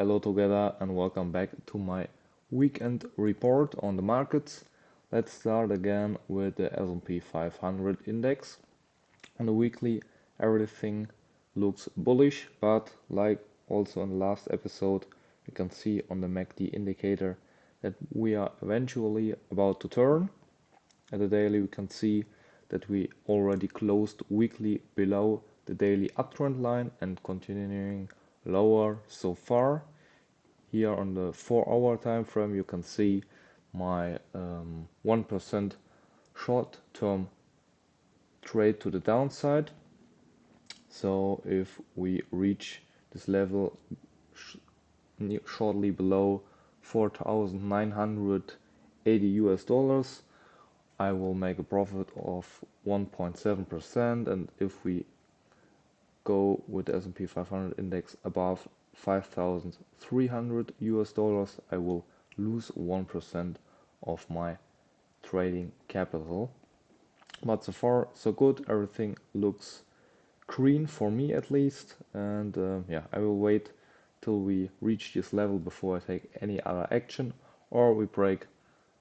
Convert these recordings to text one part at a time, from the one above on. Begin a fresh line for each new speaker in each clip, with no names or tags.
Hello together and welcome back to my weekend report on the markets. Let's start again with the S&P 500 index. On the weekly, everything looks bullish, but like also in the last episode, you can see on the MACD indicator that we are eventually about to turn. At the daily, we can see that we already closed weekly below the daily uptrend line and continuing lower so far. Here on the 4-hour time frame, you can see my 1% short-term trade to the downside. So if we reach this level shortly below 4,980 US dollars, I will make a profit of 1.7%, and if we go with the S&P 500 index above 5,300 US dollars, I will lose 1% of my trading capital. But so far so good, everything looks green for me at least, and yeah, I will wait till we reach this level before I take any other action, or we break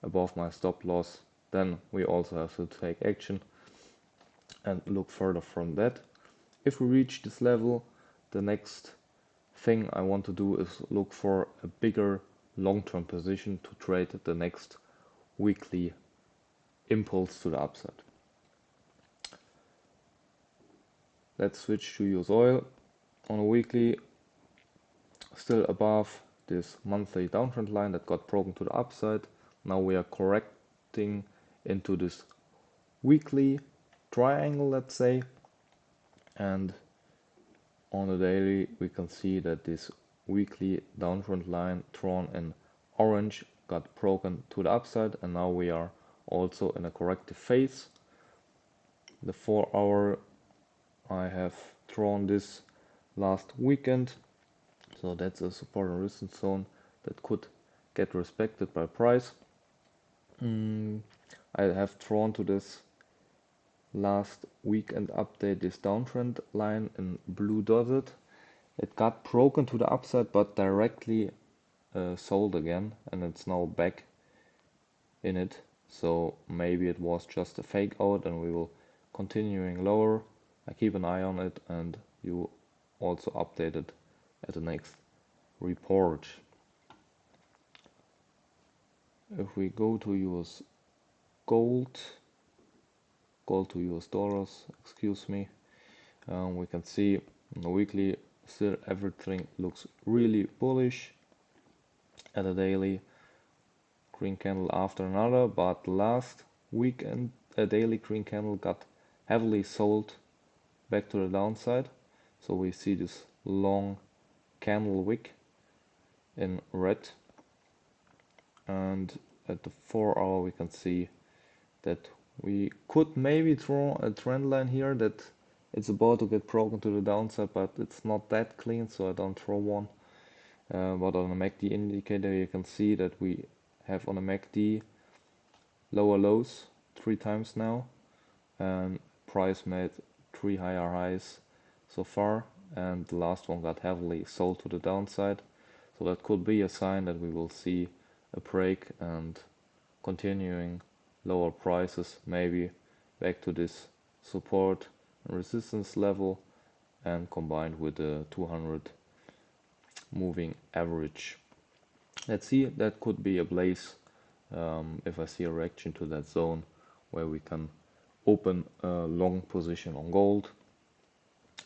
above my stop loss. Then we also have to take action and look further from that. If we reach this level, the next thing I want to do is look for a bigger long-term position to trade the next weekly impulse to the upside. Let's switch to USOIL. On a weekly, still above this monthly downtrend line that got broken to the upside. Now we are correcting into this weekly triangle, let's say, and on the daily we can see that this weekly downtrend line drawn in orange got broken to the upside, and now we are also in a corrective phase. The 4-hour I have drawn this last weekend, so that's a support and resistance zone that could get respected by price. I have drawn to this last weekend update this downtrend line in blue dotted. It got broken to the upside but directly sold again, and it's now back in it. So maybe it was just a fake out and we will continuing lower. I keep an eye on it and you also update it at the next report. If we go to US gold to US dollars, excuse me, we can see on the weekly still everything looks really bullish. At a daily, green candle after another, but last weekend a daily green candle got heavily sold back to the downside. So we see this long candle wick in red, and at the 4-hour we can see that we could maybe draw a trend line here that it's about to get broken to the downside, but it's not that clean, so I don't draw one. But on the MACD indicator you can see that we have on the MACD lower lows 3 times now, and price made 3 higher highs so far, and the last one got heavily sold to the downside. So that could be a sign that we will see a break and continuing lower prices, maybe back to this support and resistance level, and combined with the 200 moving average. Let's see, that could be a place if I see a reaction to that zone where we can open a long position on gold.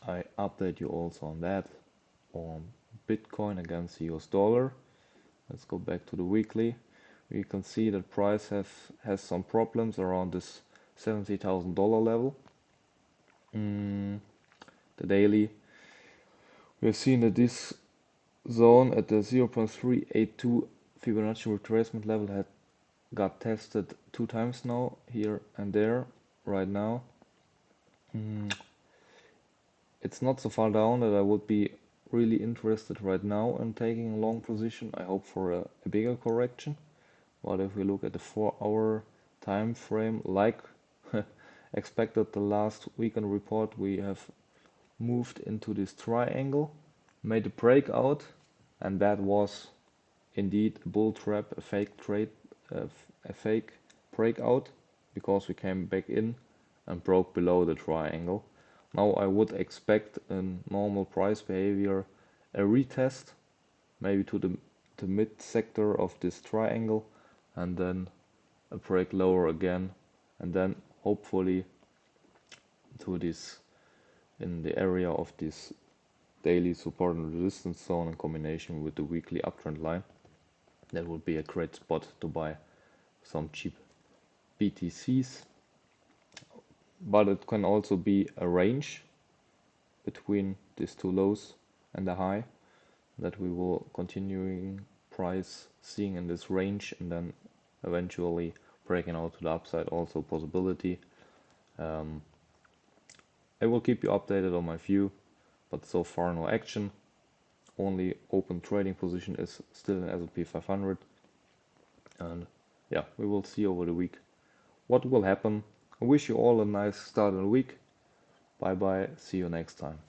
I update you also on that on Bitcoin against the US dollar. Let's go back to the weekly. We can see that price has some problems around this $70,000 level. The daily, we have seen that this zone at the 0.382 Fibonacci retracement level had got tested 2 times now, here and there. Right now it's not so far down that I would be really interested right now in taking a long position. I hope for a bigger correction. But if we look at the 4-hour time frame, like expected the last weekend report, we have moved into this triangle, made a breakout, and that was indeed a bull trap, a fake trade, a fake breakout, because we came back in and broke below the triangle. Now I would expect a normal price behavior, a retest maybe to the mid sector of this triangle, and then a break lower again, and then hopefully to this in the area of this daily support and resistance zone in combination with the weekly uptrend line. That would be a great spot to buy some cheap BTCs, but it can also be a range between these two lows and the high that we will continuing price seeing in this range, and then eventually breaking out to the upside, also a possibility. I will keep you updated on my view, but so far no action. Only open trading position is still in S&P 500, and yeah, we will see over the week what will happen. I wish you all a nice start of the week. Bye bye, see you next time.